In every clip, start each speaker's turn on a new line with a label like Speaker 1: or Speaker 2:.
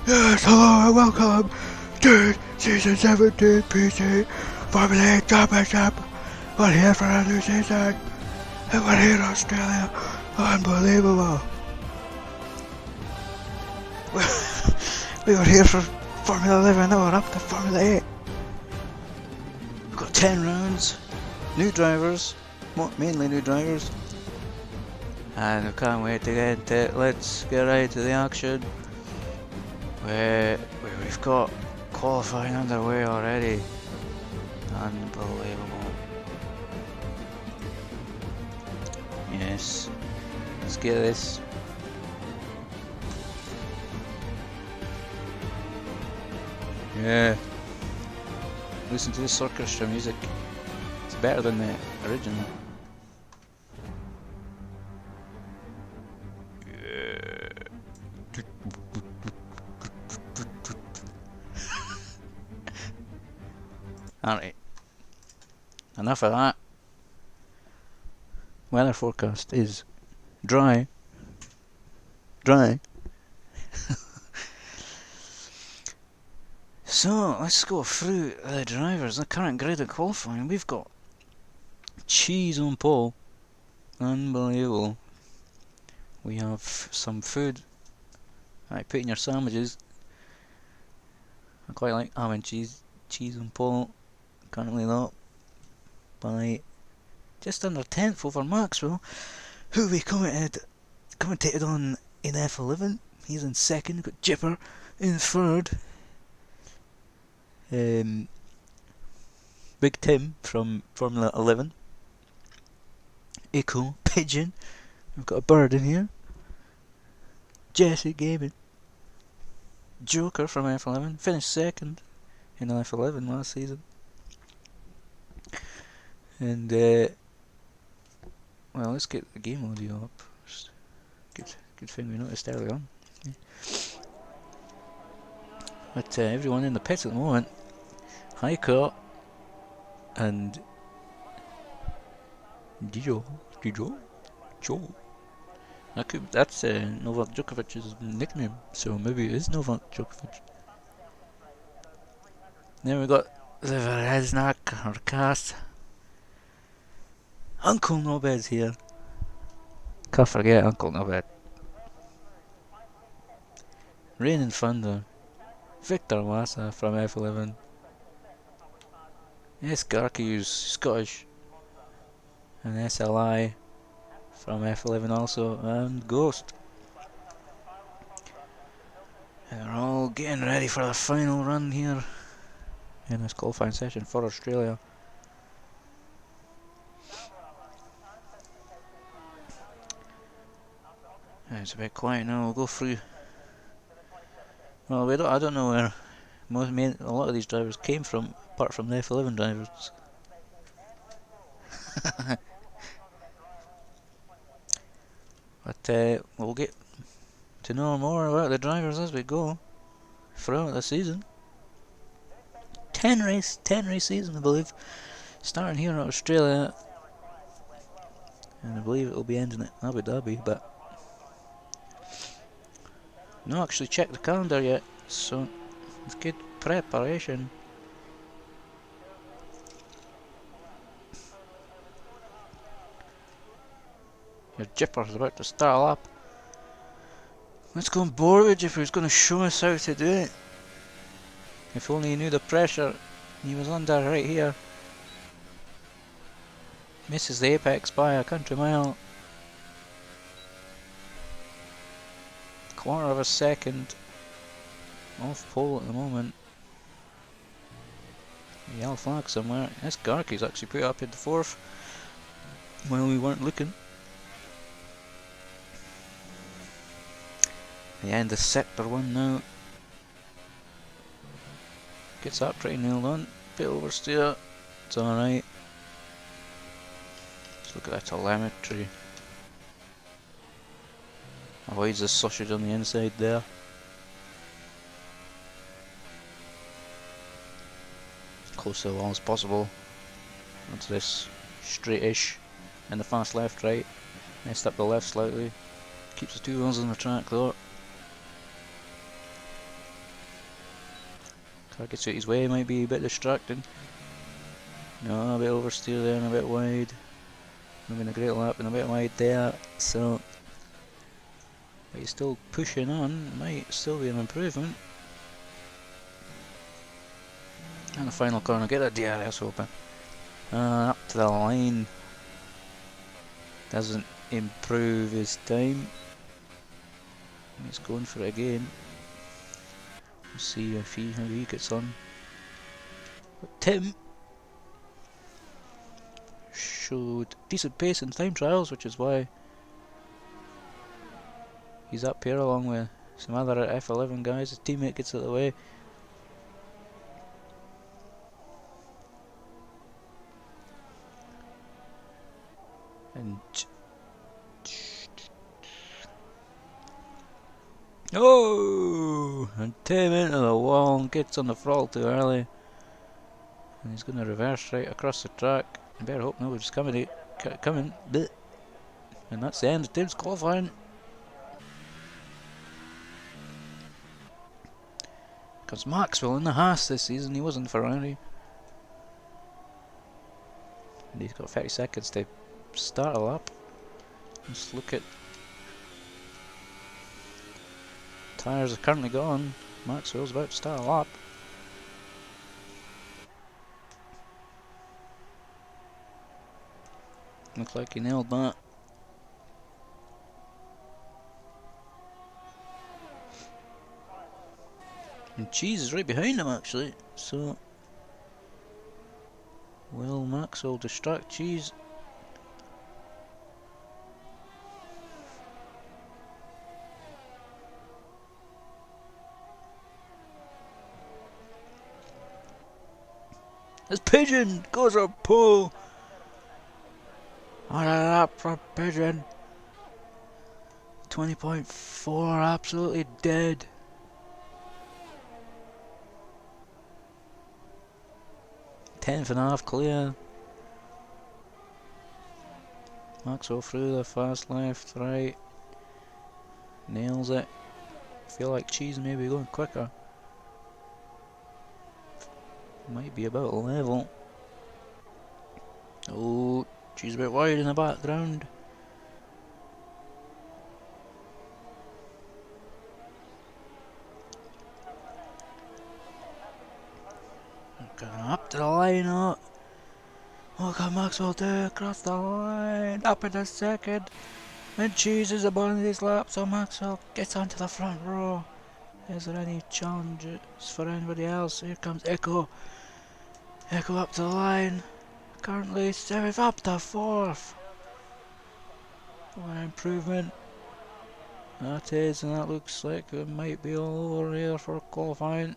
Speaker 1: Yes, hello and welcome to Season 17 PC Formula 8 Championship. We're here for a new season, and we're here in Australia. Unbelievable. We were here for Formula 11, now we're up to Formula 8. We've got 10 rounds, new drivers, mainly new drivers, and I can't wait to get into it. Let's get right to the action. Where we've got qualifying underway already. Unbelievable. Yes. Let's get this. Yeah. Listen to this orchestra music. It's better than the original. Alright, enough of that. Weather forecast is dry. So, let's go through the drivers, the current grid of qualifying. We've got cheese on pole. Unbelievable. We have some food. Right, put in your sandwiches. I quite like having cheese on pole. Currently not by just under 10th over Maxwell, who we commentated on in F11. He's in second. We've got Jipper in third. Big Tim from Formula 11. Echo Pigeon. We've got a bird in here. Jesse Gaming. Joker from F11 finished second in F11 last season. And well, let's get the game audio up first. Good thing we noticed early on. Yeah. But everyone in the pit at the moment, Heiko and Joe. That's Novak Djokovic's nickname, so maybe it is Novak Djokovic. Then we got the Vereznak, our cast. Uncle Nobed's here. Can't forget Uncle Nobed. Rain and Thunder. Victor Massa from F11. S. Garkey, who's Scottish. And SLI from F11 also. And Ghost. And they're all getting ready for the final run here in this qualifying session for Australia. It's a bit quiet now. We'll go through. Well, I don't know where a lot of these drivers came from, apart from the F11 drivers. But we'll get to know more about the drivers as we go throughout the season. 10 race season, I believe, starting here in Australia, and I believe it will be ending at Abu Dhabi, but no actually checked the calendar yet, so it's good preparation. Your Jipper's about to start up. Let's go on board with Jipper. He's going to show us how to do it. If only he knew the pressure he was under right here. Misses the apex by a country mile. Quarter of a second off pole at the moment. Yellow flag somewhere. This Garkey's actually put up into fourth while we weren't looking. The end of sector 1 now. Gets that pretty nailed on. Bit oversteer. It's alright. Let's look at that telemetry. Avoids the sausage on the inside there. As close to the wall as possible. Onto this straight-ish and the fast left right. Messed up the left slightly. Keeps the two wheels on the track though. Car gets out his way, might be a bit distracting. No, a bit oversteer there and a bit wide. Moving a great lap and a bit wide there, so but he's still pushing on, might still be an improvement. And the final corner, get a DRS open. Up to the line. Doesn't improve his time. He's going for it again. We'll see if how he gets on. But Tim showed decent pace in time trials, which is why he's up here along with some other F11 guys. His teammate gets out of the way. And oh, and Tim into the wall and gets on the throttle too early. And he's going to reverse right across the track. I better hope nobody's coming. Bleh. And that's the end of Tim's qualifying. Because Maxwell in the Haas this season, he wasn't Ferrari. And he's got 30 seconds to start a lap. Let's look at. Tyres are currently gone. Maxwell's about to start a lap. Looks like he nailed that. And Cheese is right behind him actually, so will Maxwell distract Cheese? As Pigeon goes up pole. What a lap for Pigeon. 20.4, absolutely dead. Tenth and a half clear. Maxwell through the fast left, right. Nails it. Feel like Cheese may be going quicker. Might be about level. Oh, Cheese a bit wide in the background. Going up to the line. Oh, what can Maxwell do? Across the line. Up in the second. And Cheese is above this lap, so Maxwell gets onto the front row. Is there any challenges for anybody else? Here comes Echo. Echo up to the line. Currently 7th, up to 4th. What an improvement. That is, and that looks like it might be all over here for qualifying.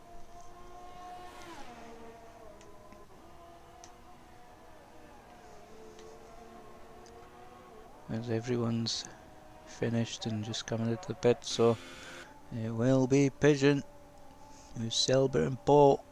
Speaker 1: As everyone's finished and just coming into the pit, so it will be Pigeon who's celebrating pole.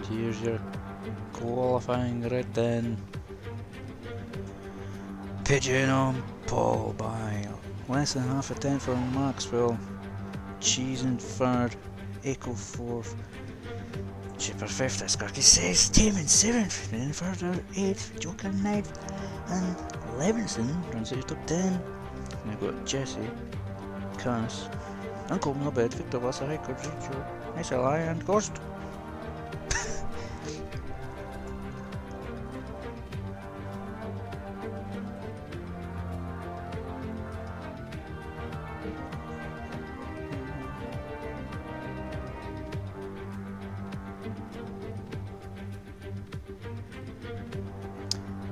Speaker 1: Here's your qualifying grid then. Pigeon on pole by less than half a tenth for Maxwell. Cheese in third, Echo 4th, Chipper 5th, as Skarky says, Tim in 7th, then further 8th, Joker 9th, and Levinson runs out top 10. And we've got Jesse, Cass, and Colton Abed, Victor Vasa, Hiker, Richo, SLI, and Ghost.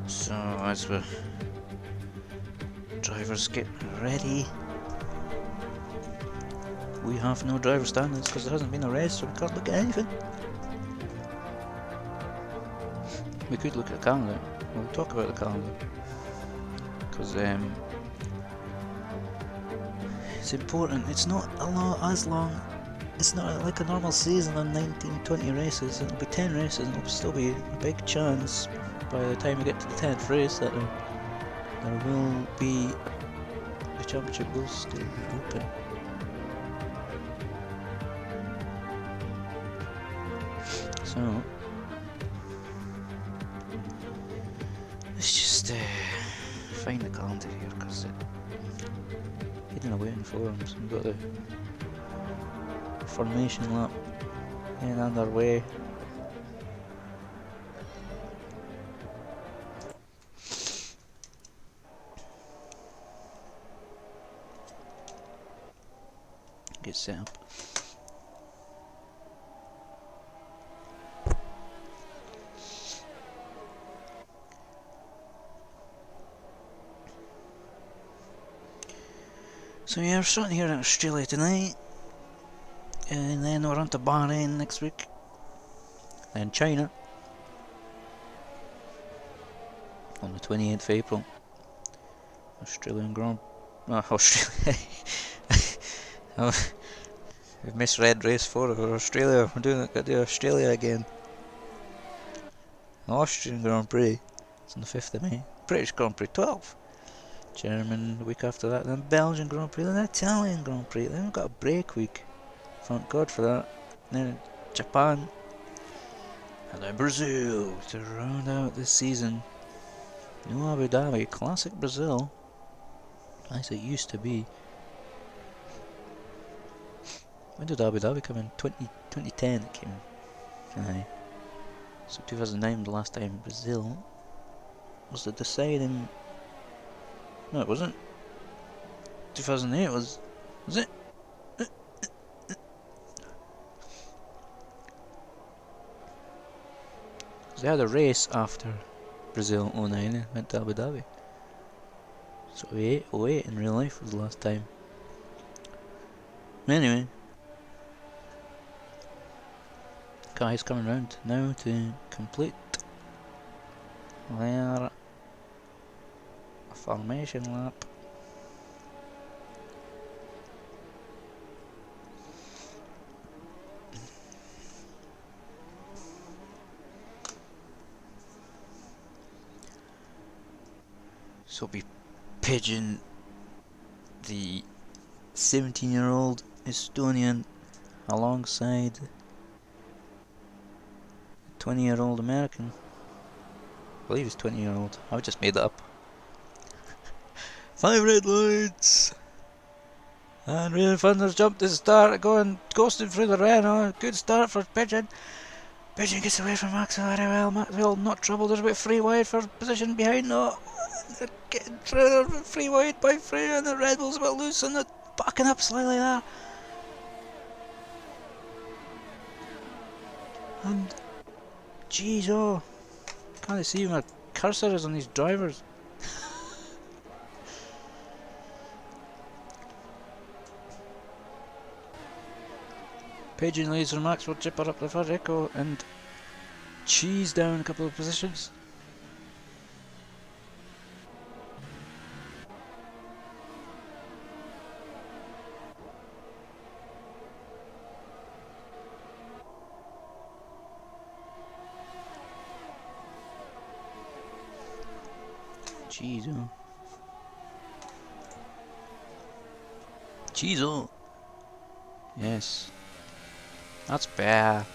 Speaker 1: So as the drivers get ready, we have no driver standings because there hasn't been a race, so we can't look at anything. We could look at the calendar. We'll talk about the calendar because it's important. It's not as long. It's not like a normal season on 19-20 races. It'll be 10 races, and it'll still be a big chance by the time we get to the 10th race that there will be the championship will still be open. So let's just find the calendar here because hidden away in forums. We've got the formation lap and underway. Get set up. So yeah, we're starting here in Australia tonight, and then we're on to Bahrain next week, then China on the 28th of April. Australian Grand Australia. We've misread race 4 of Australia. We're doing Australia again. Austrian Grand Prix. It's on the 5th of May. British Grand Prix 12th. German the week after that, then Belgian Grand Prix, then Italian Grand Prix, then we've got a break week, thank God for that, then Japan, and then Brazil to round out this season. No Abu Dhabi, classic Brazil, as it used to be. When did Abu Dhabi come in? 2010 it came in. Aye. So 2009 the last time Brazil was the deciding. No, it wasn't. 2008 was it? They had a race after Brazil 09 and went to Abu Dhabi. So 08 in real life was the last time. Anyway, guys coming round now to complete their formation lap. So be Pigeon, the 17-year-old Estonian, alongside the 20-year-old American. I believe he's 20-year-old. I just made that up. 5 red lights! And really fun, there's jump to start, going, coasting through the red. Oh, good start for Pigeon. Pigeon gets away from Maxwell very well. Maxwell not troubled, there's about 3 wide for position behind. No, they're getting through, 3 wide by 3, and the Red Bull's a bit loose and they're backing up slightly there. And, jeez, oh, can't see my cursor is on these drivers. Pigeon leads from Maxwell, chipper up the first Echo, and Cheese down a couple of positions. Cheezo. Cheezo. Yes. That's bad.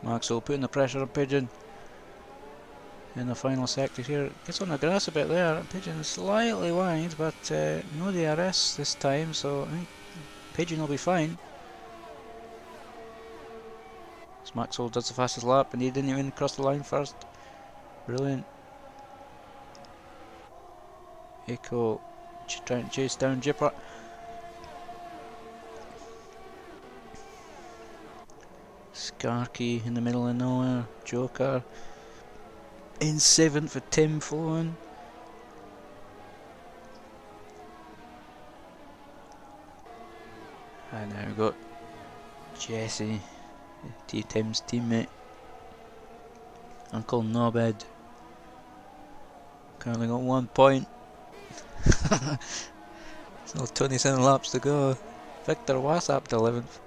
Speaker 1: Maxwell putting the pressure on Pigeon in the final sector here. Gets on the grass a bit there. Pigeon slightly wide, but no DRS this time, so I think Pigeon will be fine. So Maxwell does the fastest lap and he didn't even cross the line first. Brilliant. Echo trying to chase down Jipper. Skarky in the middle of nowhere. Joker in 7th for Tim following. And now we've got Jesse, Tim's teammate. Uncle Knobhead. Currently got 1 point. Still 27 laps to go. Victor Wassap to 11th.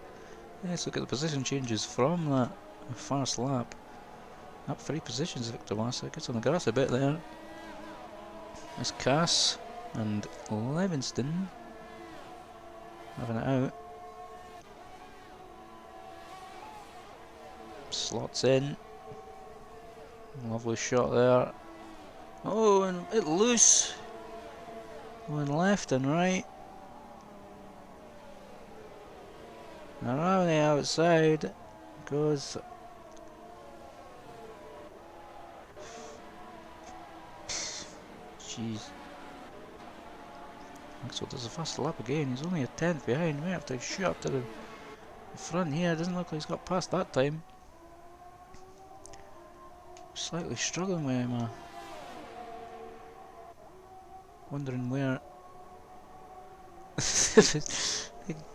Speaker 1: Let's look at the position changes from that first lap. Up 3 positions, Victor Wassap gets on the grass a bit there. There's Cass and Levinston having it out. Slots in. Lovely shot there. Oh, and it loose. Going left and right. Around the outside goes. Jeez. So does the first lap again. He's only a 10th behind. We have to shoot up to the front here. Doesn't look like he's got past that time. Slightly struggling with him. Wondering where the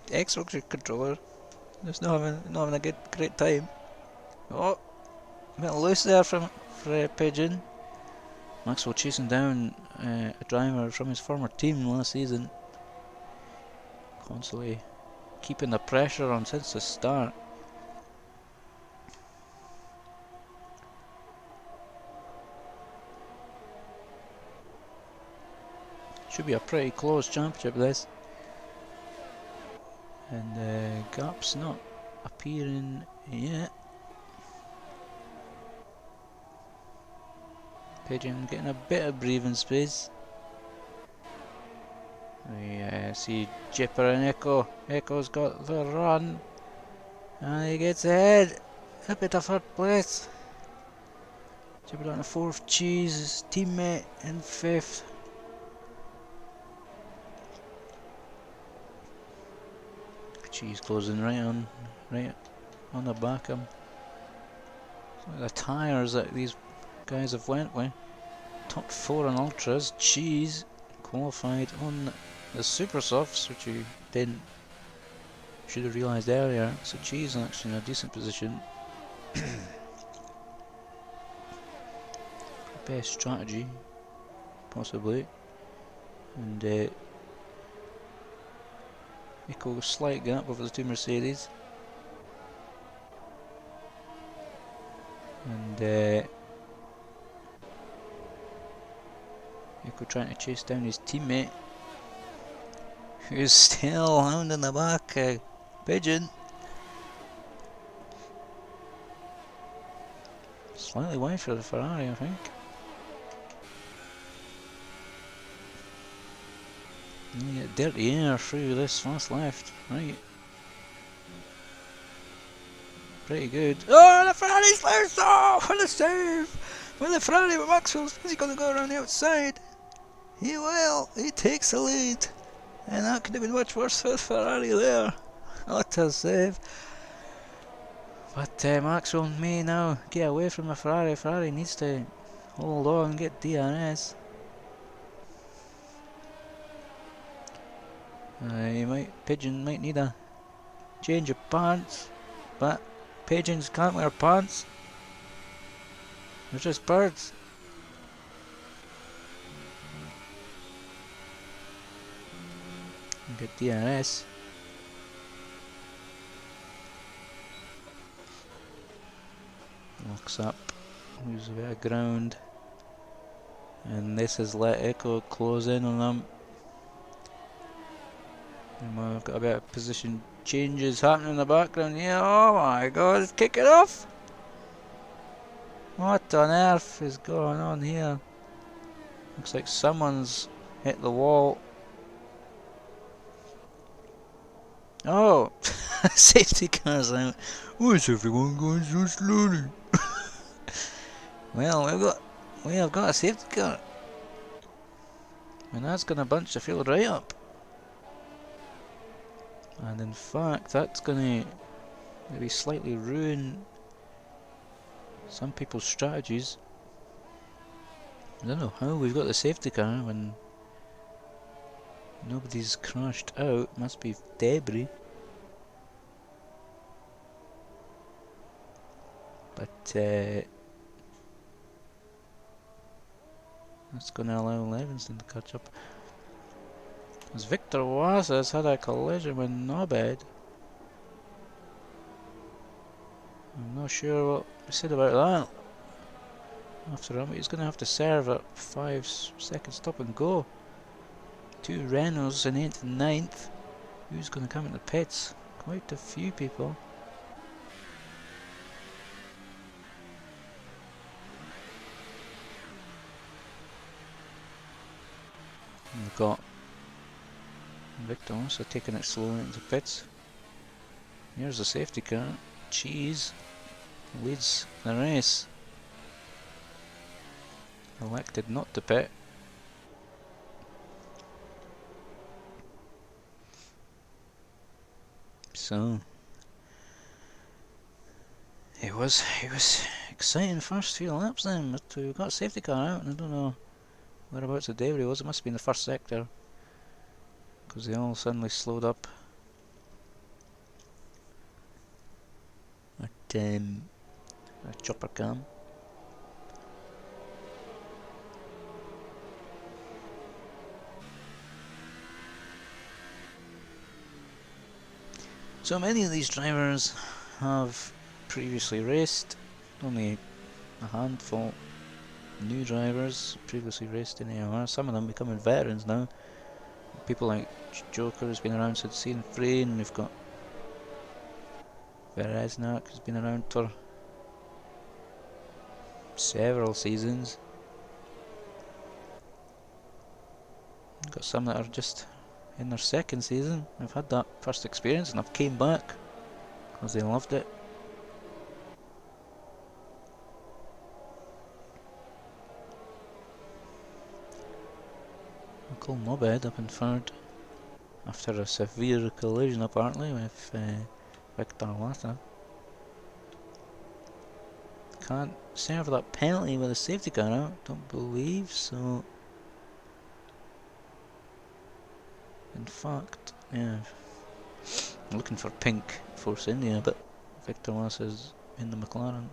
Speaker 1: Xbox controller just not having a great time. Oh, a bit loose there for Pigeon. Maxwell chasing down a driver from his former team last season. Constantly keeping the pressure on since the start. Should be a pretty close championship this. And gap's not appearing yet. Pigeon getting a bit of breathing space. We see Jipper and Echo. Echo's got the run. And he gets ahead. A bit of 3rd place. Jipper on the 4th. Cheese, his teammate in 5th. Cheese closing right on the back of him. The tyres that these guys have went with. Top 4 on ultras. Cheese qualified on the super softs, which you should have realised earlier. So Cheese actually in a decent position. Best strategy, possibly. And Echo slight gap over the 2 Mercedes. And Echo trying to chase down his teammate, who's still hounding the back. Pigeon. Slightly wide for the Ferrari, I think. You get dirty air through this fast left, right? Pretty good. Oh, the Ferrari's loose! Oh, what a save! Well, the Ferrari with Maxwell, is he going to go around the outside? He will. He takes the lead, and that could have been much worse for the Ferrari there. What a save! But Maxwell may now get away from the Ferrari. Ferrari needs to hold on and get DRS. Pigeon might need a change of pants, but pigeons can't wear pants. They're just birds. Get DRS. Locks up, moves a bit of ground, and this has let Echo close in on them. And we've got a bit of position changes happening in the background here. Oh my god, it's kicking off! What on earth is going on here? Looks like someone's hit the wall. Oh! Safety car's out. Why is everyone going so slowly? Well, we have got a safety car. And that's going to bunch the field right up. And in fact, that's going to maybe slightly ruin some people's strategies. I don't know how we've got the safety car when nobody's crashed out. Must be debris. But that's going to allow Levingston to catch up. As Victor Wassas had a collision with Nobed. I'm not sure what we said about that. After all, he's going to have to serve at 5 seconds stop and go. 2 Renaults in 8th and 9th. Who's going to come in the pits? Quite a few people. And we've got Victor also taking it slow into pits. Here's the safety car. Cheese leads the race. Elected not to pit. So it was exciting first few laps then, but we got safety car out, and I don't know whereabouts the debris was. It must have been the first sector, because they all suddenly slowed up at chopper cam. So many of these drivers have previously raced, only a handful new drivers previously raced in AOR, some of them becoming veterans now. People like Joker who's been around since Imray, and we've got Vereznak who's been around for several seasons. We've got some that are just in their second season. I've had that first experience and I've came back because they loved it. Uncle Nobed up in third after a severe collision apparently with Victor Lassa. Can't serve that penalty with a safety car out, don't believe so. In fact, yeah, I'm looking for pink Force India, but Victor Lassa's in the McLaren.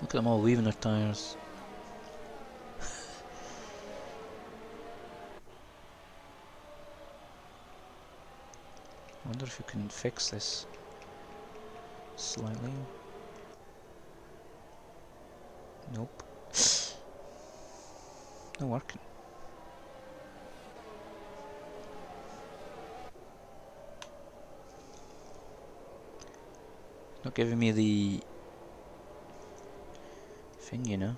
Speaker 1: Look at them all weaving their tyres. I wonder if you can fix this slightly. Nope. Not working. Not giving me the thing, you know.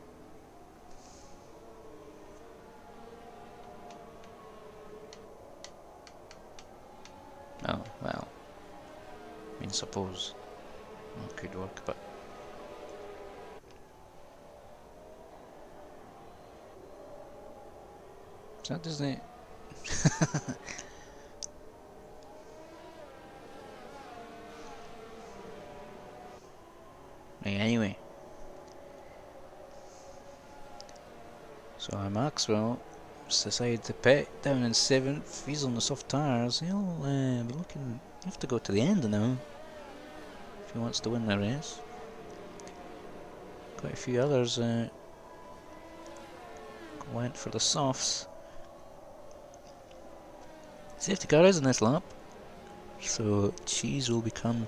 Speaker 1: Oh, well. I mean, suppose it could work, but that doesn't it? Anyway, so Maxwell decided to pit down in 7th. He's on the soft tyres. He'll be looking. You have to go to the end now if he wants to win the race. Quite a few others went for the softs. Safety car is in this lap, so Cheese will become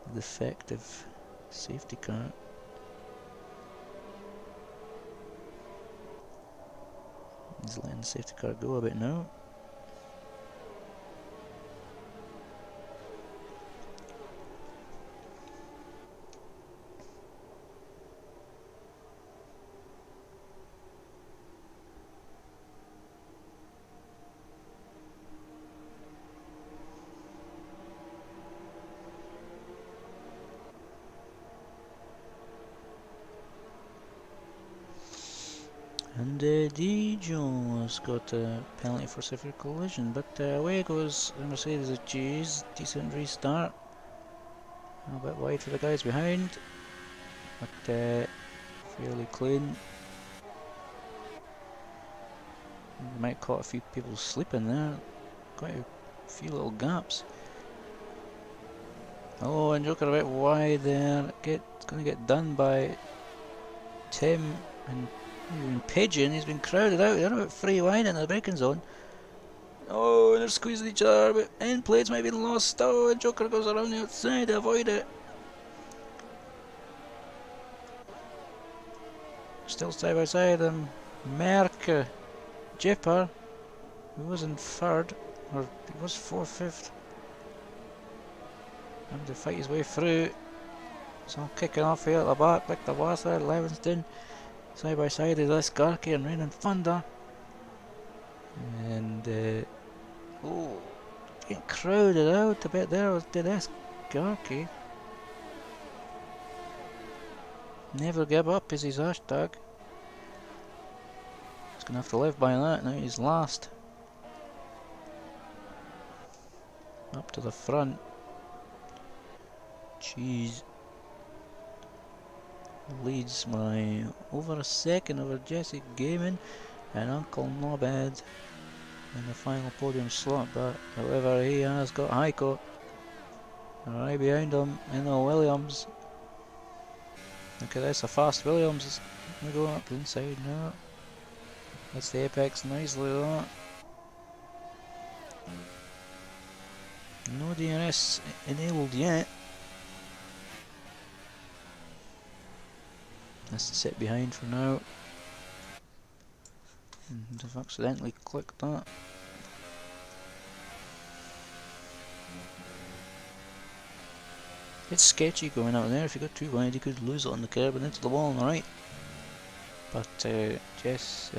Speaker 1: the defective safety car. He's letting the safety car go a bit now. And Dijo's got a penalty for severe collision, but away goes the Mercedes G's. Decent restart. A bit wide for the guys behind, but fairly clean. You might caught a few people sleeping there. Quite a few little gaps. Oh, and Joker a bit wide there. Going to get done by Tim and even Pigeon. He's been crowded out. They're about 3 wide in the braking zone. Oh, they're squeezing each other, but end plates might be lost. Oh, and Joker goes around the outside to avoid it. Still side by side, Merck Jipper, who was in 3rd, or he was 4th, 5th. Having to fight his way through. So kicking off here at the back, Victor Wasser, Levinston. Side by side is this Garkey and Rain and Thunder. And oh, getting crowded out a bit there with this Garkey. Never give up is his hashtag. He's gonna have to live by that now. He's last. Up to the front. Jeez. Leads by over a second over Jesse Gaming and Uncle Nobed in the final podium slot, but however he has got Heiko right behind him in the Williams. Look at this, a fast Williams is going to go up the inside now. That's the apex nicely though. No DRS enabled yet. That's to sit behind for now. And I've accidentally clicked that. It's sketchy going out there. If you got too wide, you could lose it on the curb and into the wall on the right. But Jess,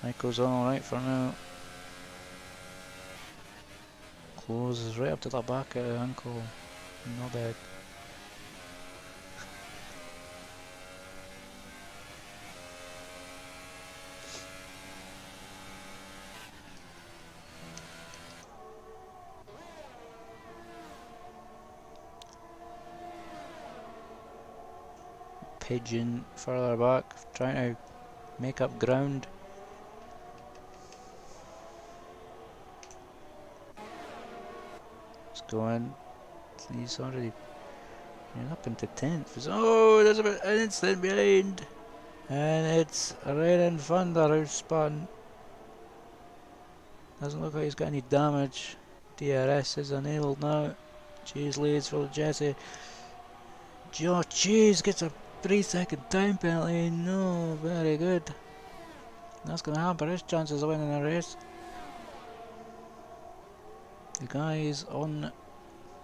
Speaker 1: that goes on alright for now. Closes right up to the back of Uncle Nobed. Pigeon further back, trying to make up ground. Let's go in. He's already up into 10th. Oh, there's about an instant behind. And it's Rain and Thunder who spun. Doesn't look like he's got any damage. DRS is enabled now. Cheese leads for Jesse. Joe Cheese gets a 3-second time penalty. No, very good. That's going to hamper his chances of winning a race. The guys on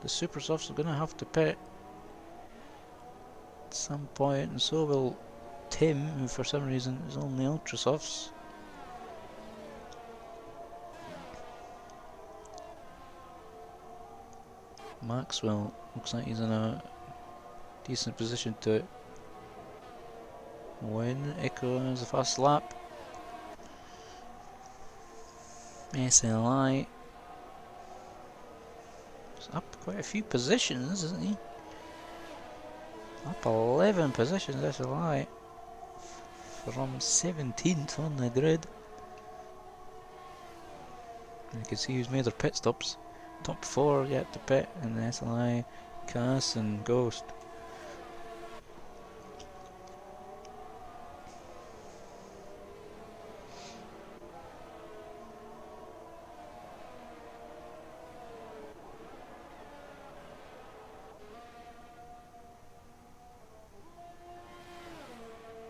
Speaker 1: the super softs are going to have to pit at some point, and so will Tim, who for some reason is on the ultra softs. Maxwell looks like he's in a decent position to win. Echo has a fast lap. SLI is up quite a few positions, isn't he? Up 11 positions, SLI, from 17th on the grid. And you can see who's made their pit stops. Top 4 yet to pit, and SLI, Cass and Ghost.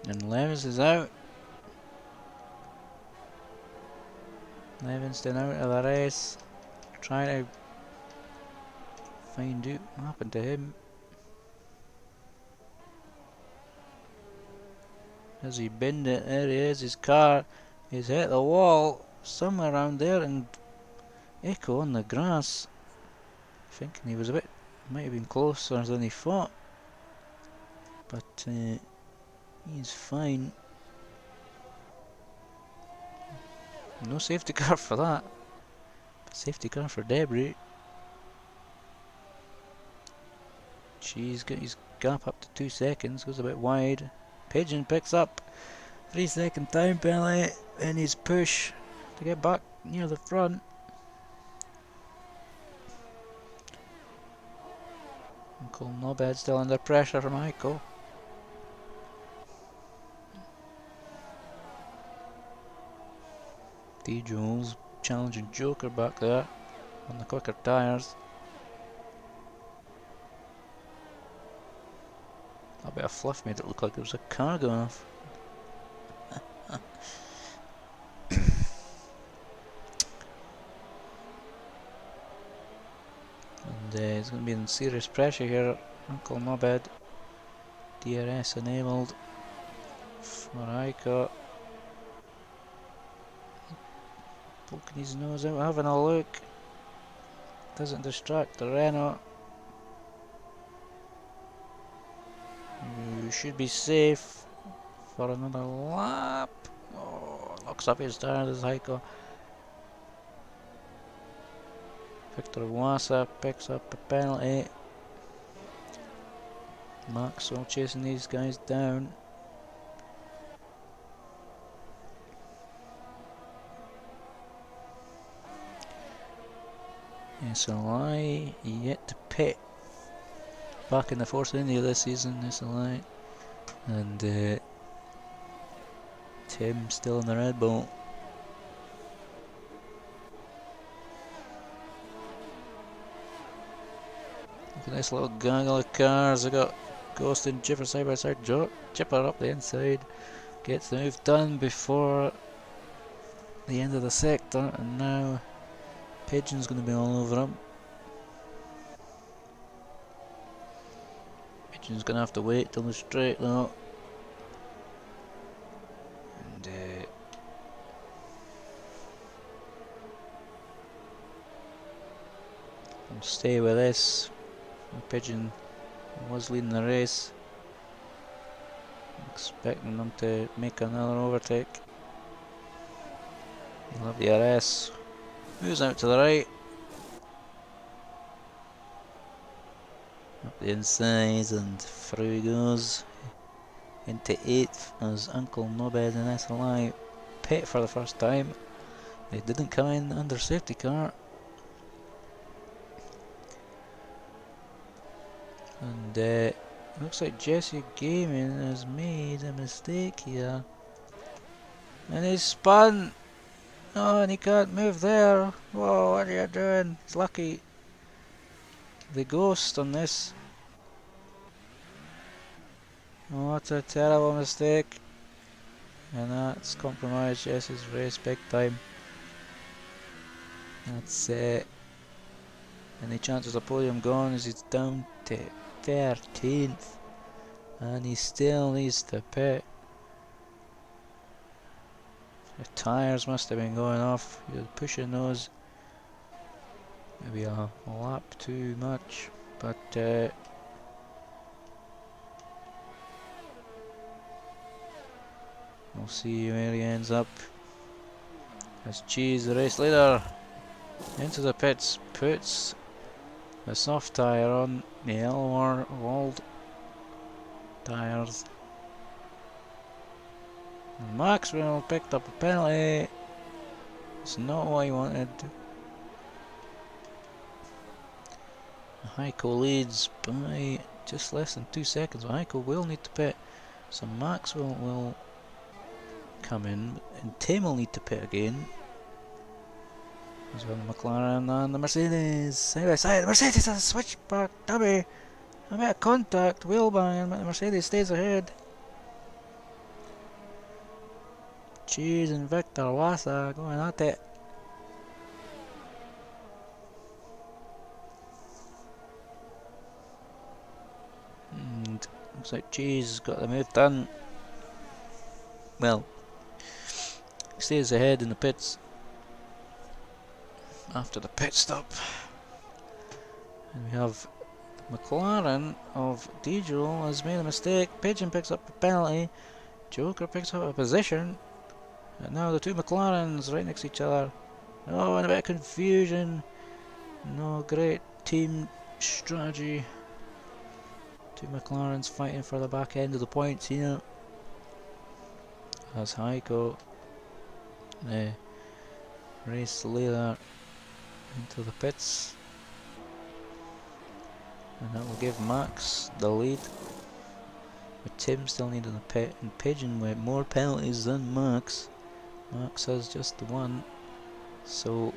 Speaker 1: And Levins is out. Levinston out of the race. Trying to find out what happened to him. As he binned it, there he is, his car is hit the wall somewhere around there, and Echo on the grass. Thinking he was a bit, might have been closer than he thought. But he's fine. No safety car for that. Safety car for Debris. She's got his gap up to 2 seconds, goes a bit wide. Pigeon picks up 3-second time penalty in his push to get back near the front. Uncle Nobed still under pressure from Aiko. D-Jules challenging Joker back there on the quicker tyres. That bit of fluff made it look like there was a car going off. And it's going to be in serious pressure here. Uncle Nobed. DRS enabled for Aiko. Poking his nose out, having a look. Doesn't distract the Renault. You should be safe for another lap. Oh, locks up his tires as Aiko. Victor Wassa picks up a penalty. Maxwell chasing these guys down. SLI yet to pit. Back in the Force India this season, SLI. And Tim still in the Red Bull. Look at this little gaggle of cars. They got Ghost and Chipper side by side. Chipper up the inside. Gets the move done before the end of the sector, and now Pigeon's going to be all over him. Pigeon's going to have to wait till the straight though. And we'll stay with this. Pigeon was leading the race. Expecting them to make another overtake. He'll have the RS. Moves out to the right. Up the inside and through he goes. Into 8th as Uncle Nobed and SLI pit for the first time. They didn't come in under safety car. And looks like Elgato Gaming has made a mistake here. And he's spun! Oh, and he can't move there. Whoa, what are you doing? He's lucky. The ghost on this. Oh, what a terrible mistake. And that's compromised Jesse's race big time. That's any chances of podium gone as he's down to 13th. And he still needs to pit. The tyres must have been going off. He was pushing those maybe a lap too much, but we'll see where he ends up. As Cheese, the race leader, into the pits, puts the soft tyre on the AOR old tyres. Maxwell picked up a penalty. It's not what he wanted. Heiko leads by just less than 2 seconds. Heiko will need to pit, so Maxwell will come in, and Tim will need to pit again. As well, the McLaren and the Mercedes side by side. The Mercedes has a switchback dummy. A bit of contact, wheel bang, but the Mercedes stays ahead. Cheese and Victor Wassa going at it. And looks like Cheese got the move done. Well, he stays ahead in the pits after the pit stop. And we have McLaren of Diesel has made a mistake. Pigeon picks up a penalty. Joker picks up a position. And now the two McLarens right next to each other. Oh, and a bit of confusion. No great team strategy. Two McLarens fighting for the back end of the points here. As Heiko the race leader into the pits. And that will give Max the lead. With Tim still needing a pit, and Pigeon with more penalties than Max. Max has just the one, so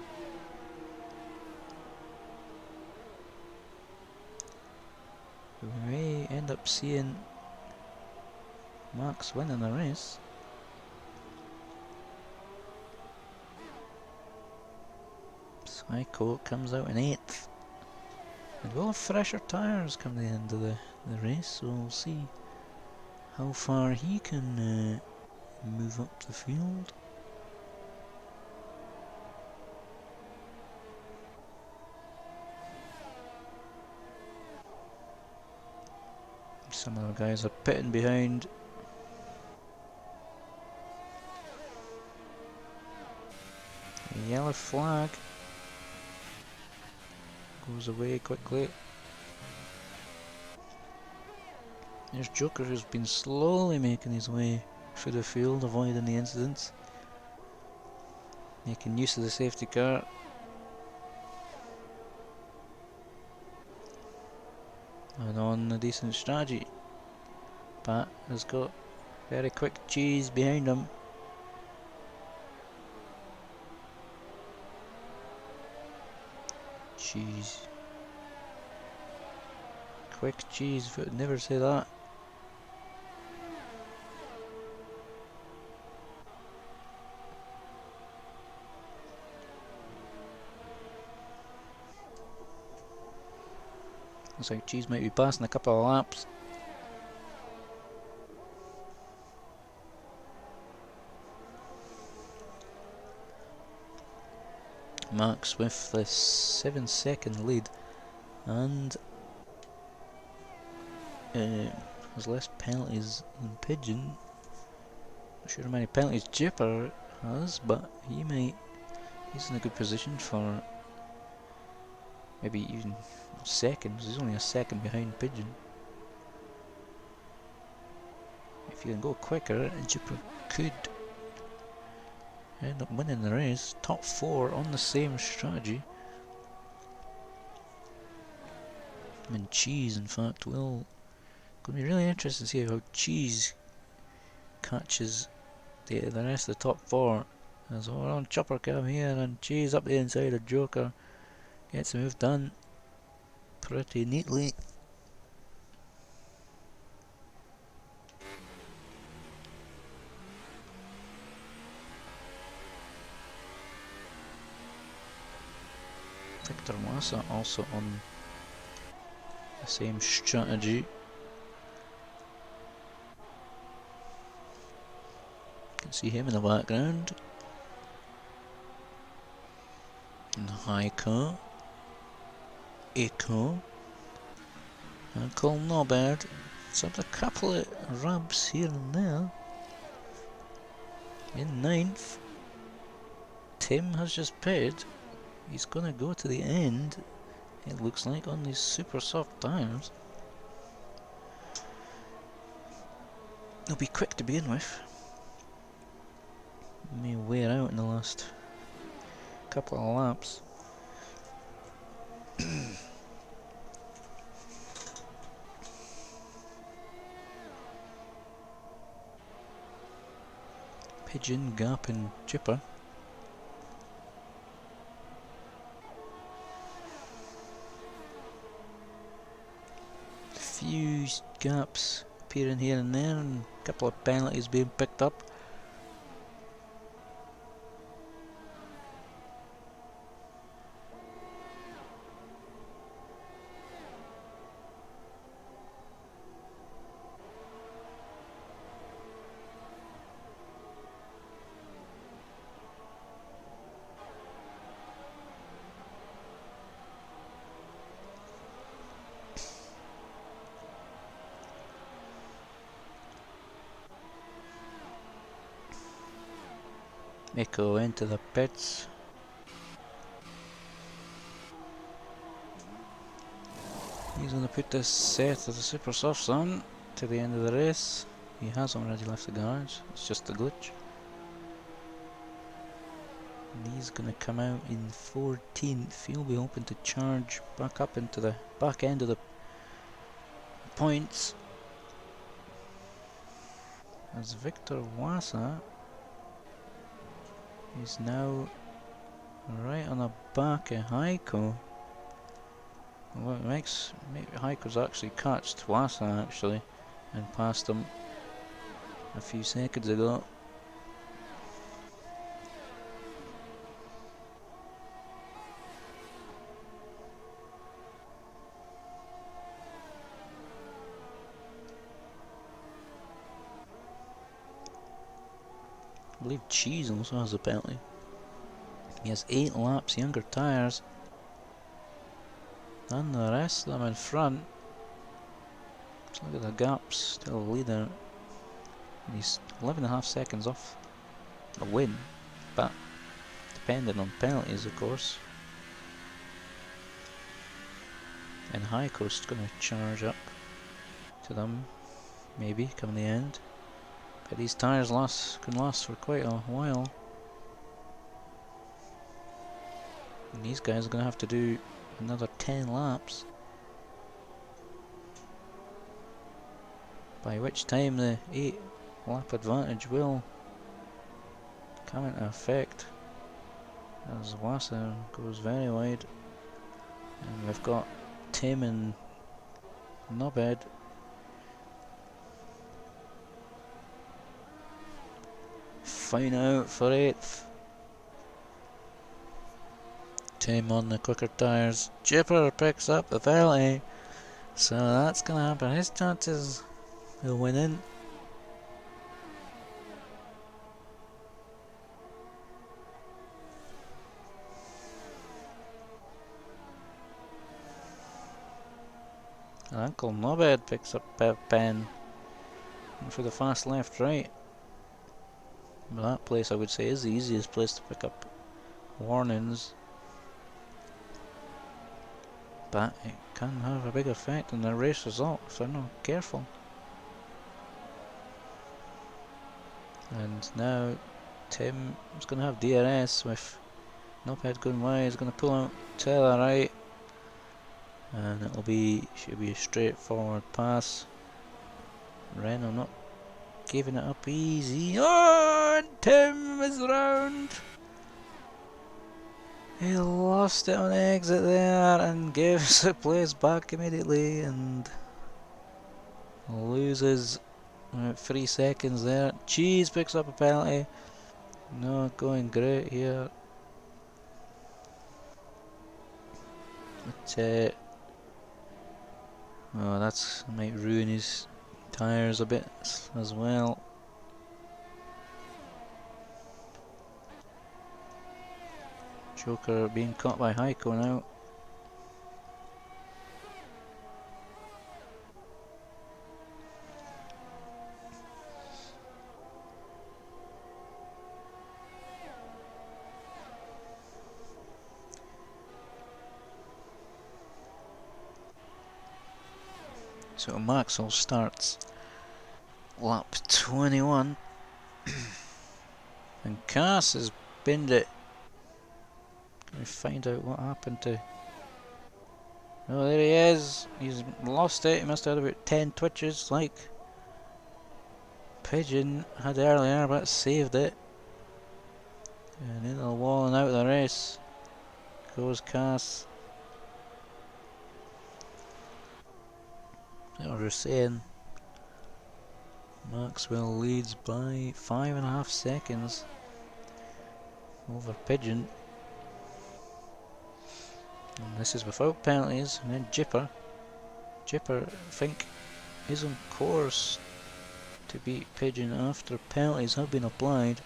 Speaker 1: we may end up seeing Max winning the race. Psycho comes out in 8th. And we'll have fresher tyres come the end of the race, so we'll see how far he can move up the field. Some of the guys are pitting behind. The yellow flag goes away quickly. There's Joker, who's been slowly making his way through the field, avoiding the incidents, making use of the safety car. And on a decent strategy. Pat has got very quick cheese behind him. Cheese. Quick cheese, if I would never say that. Looks like cheese might be passing a couple of laps. Max with the 7-second lead, and has less penalties than Pigeon. Not sure how many penalties Jipper has, but he's in a good position for maybe even seconds. He's only a second behind Pigeon. If you can go quicker, Jipper could end up winning the race. Top 4 on the same strategy. And Cheese, in fact, will going to be really interesting to see how Cheese catches the rest of the top 4. As we're on Chopper Cam here, and Cheese up the inside of Joker gets the move done pretty neatly. Victor Massa also on the same strategy. You can see him in the background. And Heiko, Echo, and Cole Norbert. So a couple of rubs here and there. In 9th, Tim has just pitted. He's gonna go to the end, it looks like, on these super soft tyres. They'll be quick to begin with. May wear out in the last couple of laps. Pigeon, Gap and Chipper. Few gaps appearing here and there, and a couple of penalties being picked up. Echo into the pits. He's going to put this set of the Super Softs on to the end of the race. He has already left the garage, it's just a glitch. And he's going to come out in 14th. He'll be hoping to charge back up into the back end of the points. As Victor Wassa is now right on the back of Heiko. Well, it makes Heiko's actually catched Wassa actually and passed him a few seconds ago. I believe Cheese also has a penalty. He has 8 laps younger tyres than the rest of them in front. So look at the gaps, still a leader. And he's 11.5 seconds off a win, but depending on penalties of course. And Heiko's going to charge up to them, maybe, come the end. But these tyres can last for quite a while. And these guys are going to have to do another 10 laps. By which time the 8 lap advantage will come into effect. As Wassa goes very wide. And we've got Tim and Knobhead. Fine out for 8th. Tim on the quicker tyres. Jipper picks up the penalty. So that's going to happen. His chances of winning. And Uncle Knobhead picks up pen for the fast left right. Well, that place I would say is the easiest place to pick up warnings, but it can have a big effect on the race result if they're not careful. And now Tim is going to have DRS with Knobhead going wide. He's going to pull out to the right, and should be a straightforward pass. Renault not giving it up easy. Oh, and Tim is round. He lost it on the exit there and gives the place back immediately and loses about 3 seconds there. Cheese picks up a penalty. Not going great here. But oh, that might ruin his tyres a bit as well. Joker being caught by Heiko now. So Maxwell starts lap 21 and Cass has binned it. Can we find out what happened to... Oh, there he is. He's lost it. He must have had about 10 twitches like Pigeon had earlier, but saved it. And into the wall and out of the race goes Cass. That's what we're saying. Maxwell leads by 5.5 seconds over Pigeon. And this is without penalties. And then Jipper, I think, is on course to beat Pigeon after penalties have been applied.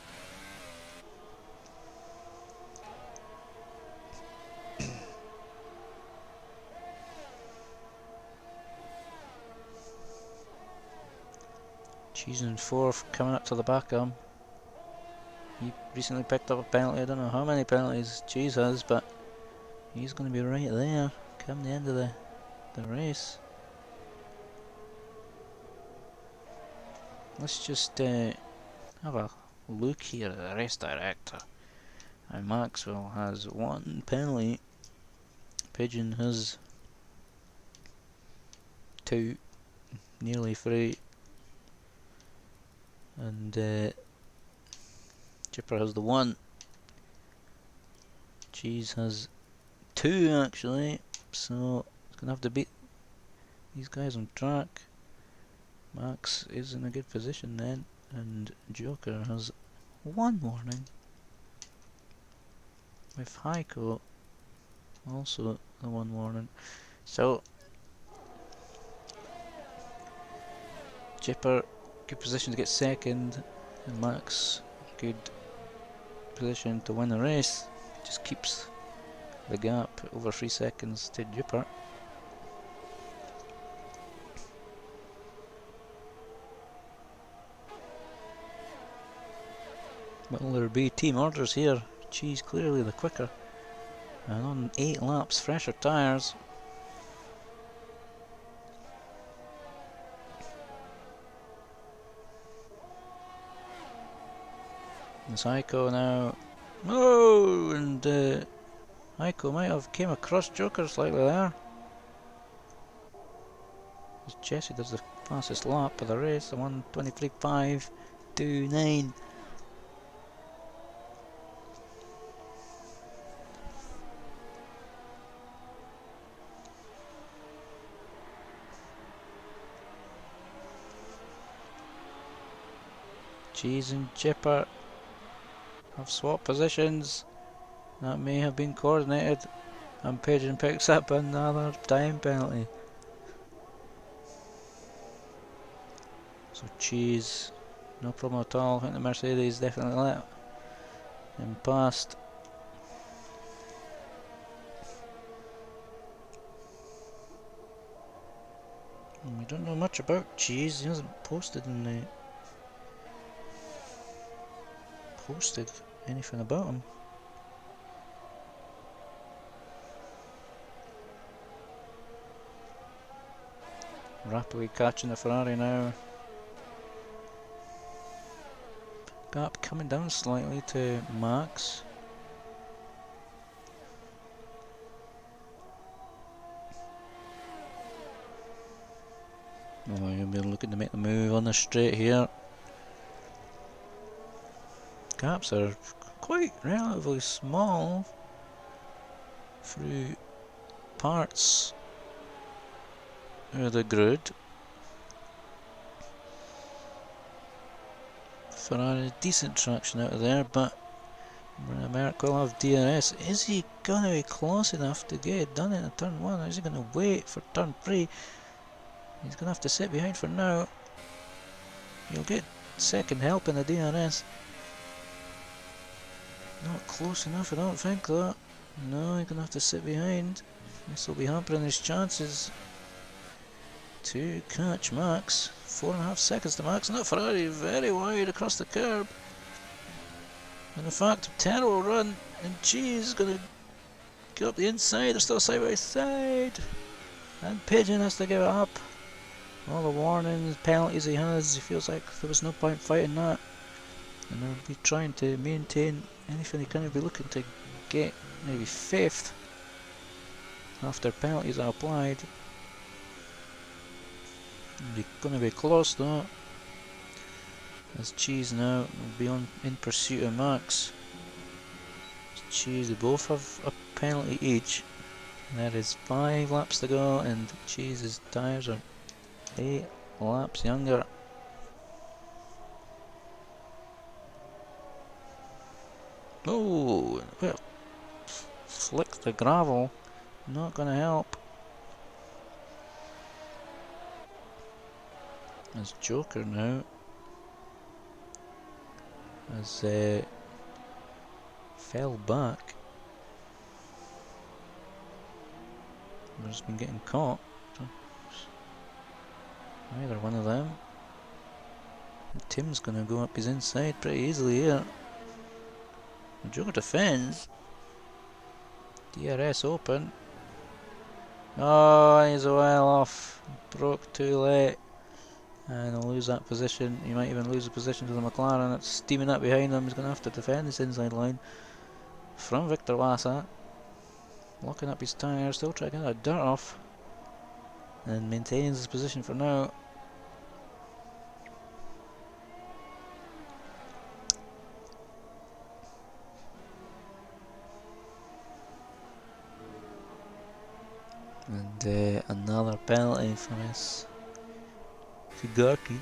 Speaker 1: Cheese in 4th, coming up to the back of him. he recently picked up a penalty. I don't know how many penalties Cheese has, but he's going to be right there come the end of the race. Let's just have a look here at the race director. And Maxwell has 1 penalty. Pigeon has 2, nearly 3. And Chipper has the 1. Cheese has 2 actually, so he's gonna have to beat these guys on track. Max is in a good position then, and Joker has 1 warning, with Heiko also the 1 warning. So Chipper, good position to get second, and Max, good position to win the race. Just keeps the gap over 3 seconds to Chipper. Will there be team orders here? Cheese clearly the quicker, and on 8 laps, fresher tyres. It's Heiko now. Oh, and Heiko might have came across Joker slightly there. Jesse does the fastest lap of the race, the 1:23.529. Cheese and Chipper have swapped positions. That may have been coordinated, and Pigeon picks up another time penalty. So Cheese, no problem at all. I think the Mercedes definitely let him past. And we don't know much about Cheese. He hasn't posted anything about him. Rapidly catching the Ferrari now. Gap coming down slightly to Max. Oh, he'll be looking to make the move on the straight here. Gaps are quite relatively small through parts of the grid. Ferrari, decent traction out of there, but Merck will have DRS. Is he going to be close enough to get it done in a turn 1, or is he going to wait for turn 3? He's going to have to sit behind for now. He'll get second help in the DRS. Not close enough, I don't think that. No, he's going to have to sit behind. This will be hampering his chances to catch Max. 4.5 seconds to Max, and that Ferrari very wide across the curb. And in fact, terrible run, and Cheese is going to get up the inside. They're still side by side, and Pigeon has to give it up. All the warnings, penalties he has, he feels like there was no point fighting that, and they'll be trying to maintain anything he can. Be looking to get maybe 5th after penalties are applied. They're going to be close though, as Cheese now will be in pursuit of Max. Cheese, they both have a penalty each. There is 5 laps to go, and Cheese's tyres are 8 laps younger. Oh, well, flicked the gravel, not going to help. As Joker now has fell back. He's been getting caught. Either one of them. And Tim's going to go up his inside pretty easily here. Joker defends. DRS open. Oh, he's a while off. Broke too late. And he'll lose that position. He might even lose the position to the McLaren that's steaming up behind him. He's going to have to defend this inside line from Victor Wassa. Locking up his tyres, still trying to get that dirt off. And maintains his position for now. And another penalty for us. Sigarki.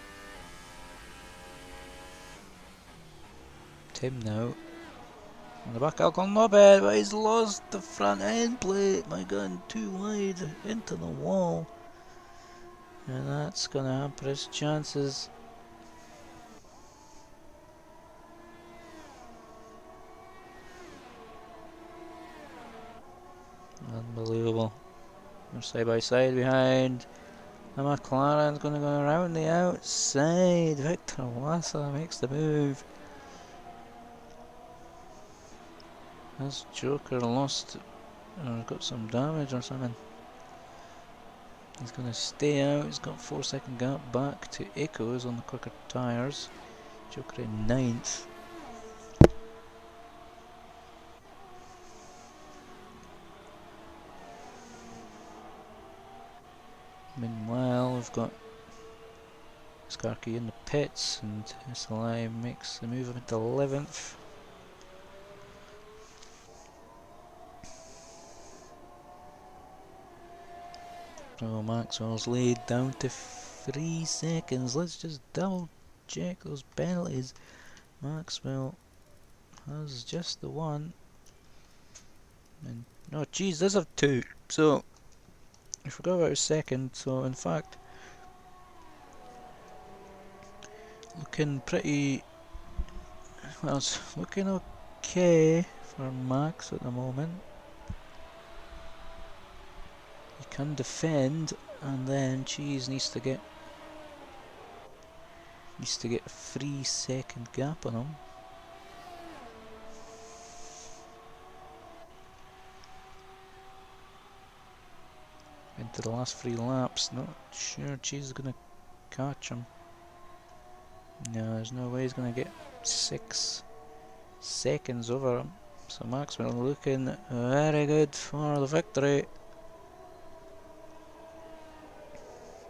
Speaker 1: Tim now. On the back Alcon not bad, but he's lost the front end plate. My gun too wide into the wall. And that's gonna hamper his chances. Unbelievable. They're side by side behind. The McLaren's going to go around the outside. Victor Wassa makes the move. Has Joker lost or got some damage or something? He's going to stay out. He's got 4-second gap back to Echoes on the quicker tyres. Joker in 9th. Meanwhile, we've got Skarky in the pits, and SLI makes the move up into 11th. So Maxwell's lead down to 3 seconds. Let's just double check those penalties. Maxwell has just the one. And no, geez, does have 2. So I forgot about a second. So in fact, looking pretty well. It's looking okay for Max at the moment. He can defend, and then Cheese needs to get a 3-second gap on him. Into the last 3 laps. Not sure Cheese is going to catch him. No, there's no way he's going to get 6 seconds over him. So Maxwell looking very good for the victory.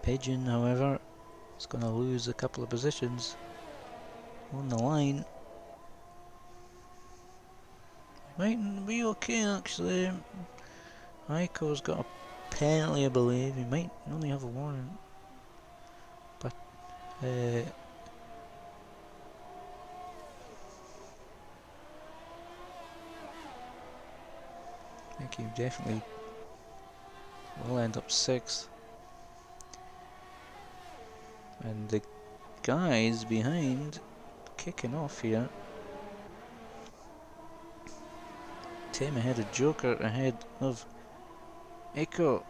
Speaker 1: Pigeon, however, is going to lose a couple of positions on the line. Might be okay actually. Aiko's got a penalty, I believe. He might only have a warning, but I think he definitely will end up 6th. And the guys behind kicking off here. Tim ahead of Joker, ahead of Echo.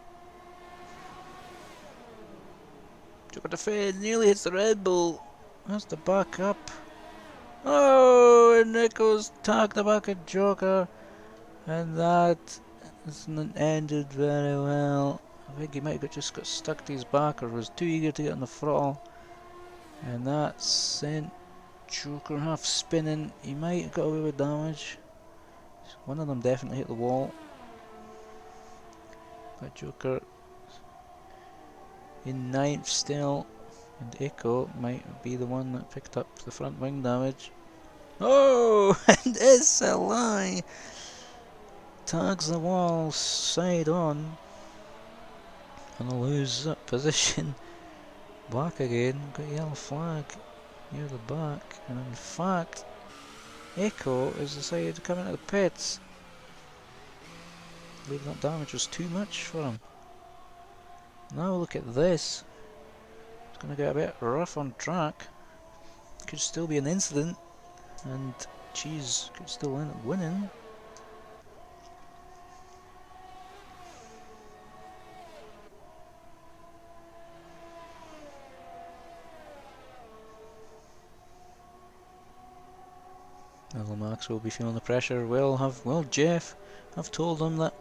Speaker 1: Joker defends, nearly hits the Red Bull. Has to back up. Oh, and Echo's tagged the back of Joker. And that hasn't ended very well. I think he might have just got stuck to his back or was too eager to get on the throttle. And that sent Joker half spinning. He might have got away with damage. One of them definitely hit the wall. But Joker in 9th still. And Echo might be the one that picked up the front wing damage. Oh! And SLI tags the wall side on. Gonna lose that position. Back again, got a yellow flag near the back, and in fact Echo has decided to come into the pits. I believe that damage was too much for him. Now look at this. It's going to get a bit rough on track. Could still be an incident, and Cheese could still end up winning. Well, Max will be feeling the pressure. Well, Jeff, I've told him that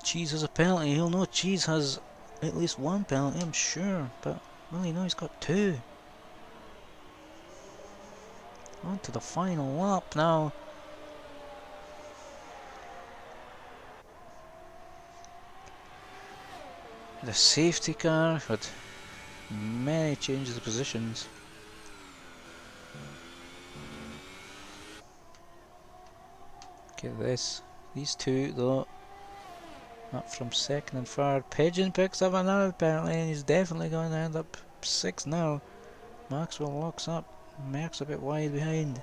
Speaker 1: Cheese has a penalty. He'll know Cheese has at least one penalty, I'm sure. But, well, you know he's got two. On to the final lap now. The safety car had many changes of positions. Look at this. These two, though, up from second and third. Pigeon picks up another penalty, and he's definitely going to end up 6th now. Maxwell locks up. Merck's a bit wide behind.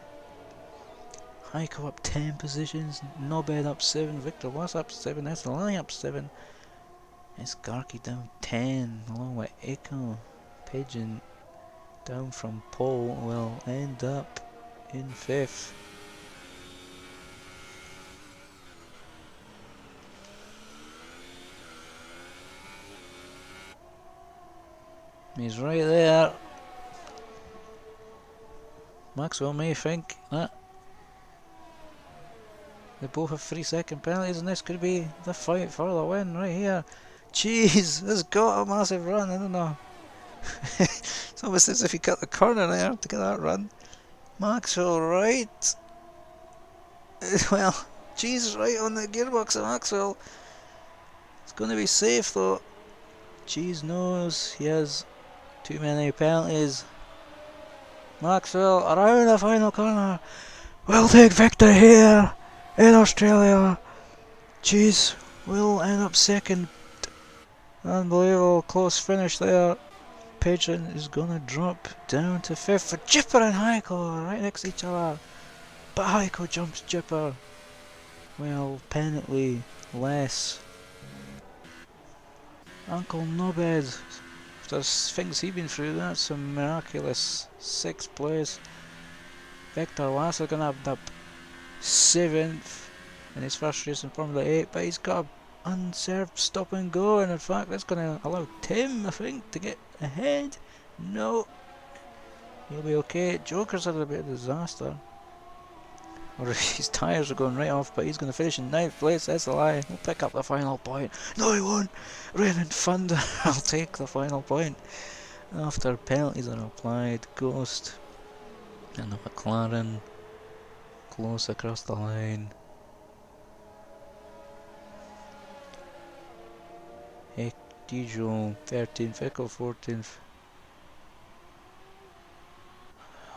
Speaker 1: Heiko up 10 positions. Nobed up 7. Victor was up 7. Esselai up 7. It's Garky down 10, along with Echo. Pigeon down from pole will end up in 5th. He's right there. Maxwell may think that they both have 3-second penalties, and this could be the fight for the win right here. Jeez, has got a massive run, I don't know. It's almost as if he cut the corner there to get that run. Maxwell right. Well, Cheese right on the gearbox of Maxwell. It's going to be safe though. Cheese knows he has too many penalties. Maxwell around the final corner. We'll take victory here in Australia. Cheese will end up 2nd. Unbelievable close finish there. Pigeon is gonna drop down to 5th for Jipper and Heiko right next to each other. But Heiko jumps Jipper. Well, penalty less. Uncle Nobed, after things he's been through, that's some miraculous 6th place. Victor Lasser gonna end up 7th in his first race in Formula 8, but he's got a unserved stop and go, and in fact that's going to allow Tim, I think, to get ahead. No, he'll be okay. Joker's had a bit of a disaster, or his tyres are going right off, but he's going to finish in 9th place. That's a lie. He'll pick up the final point. No, he won't. Raymond Thunder will take the final point after penalties are applied. Ghost and the McLaren close across the line. Dijo 13th, Echo 14th.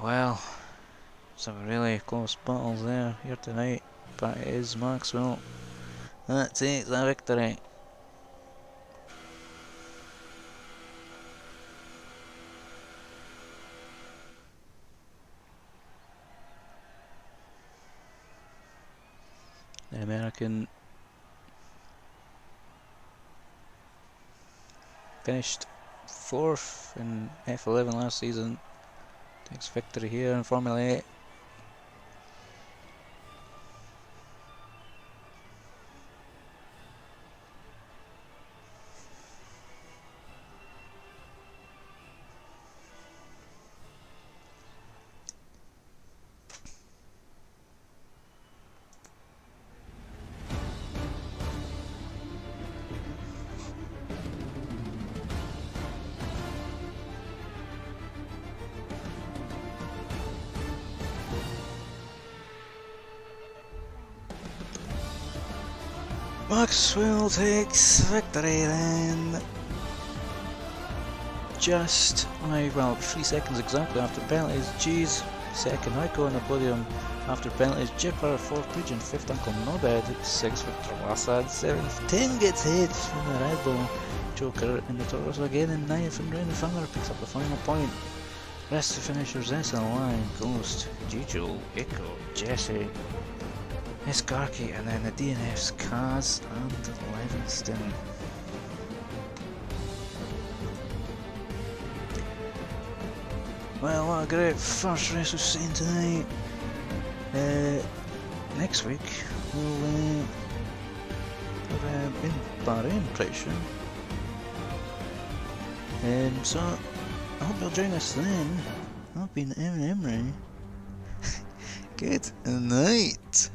Speaker 1: Well, some really close battles there here tonight, but it is Maxwell that takes the victory. The American finished 4th in F11 last season, takes victory here in Formula 8. Maxwell takes victory then. Just, well, 3 seconds exactly after penalties. Jeez, 2nd Heiko on the podium after penalties. Jipper 4th, Pigeon 5th, Uncle Nobed 6th, Victor Wassad 7th. Tim gets hit from the Red Bull. Joker in the Taurus again in 9th, and Raymond Thunder picks up the final point. Rest of the finishers: SLI, Ghost, Gijo, Echo, Jesse, Escarki, and then the DNFs Kaz and Livingston. Well, what a great first race we've seen tonight. Next week we'll have in Bahrain, pretty sure. So I hope you'll join us then. I've been Imray. Good night.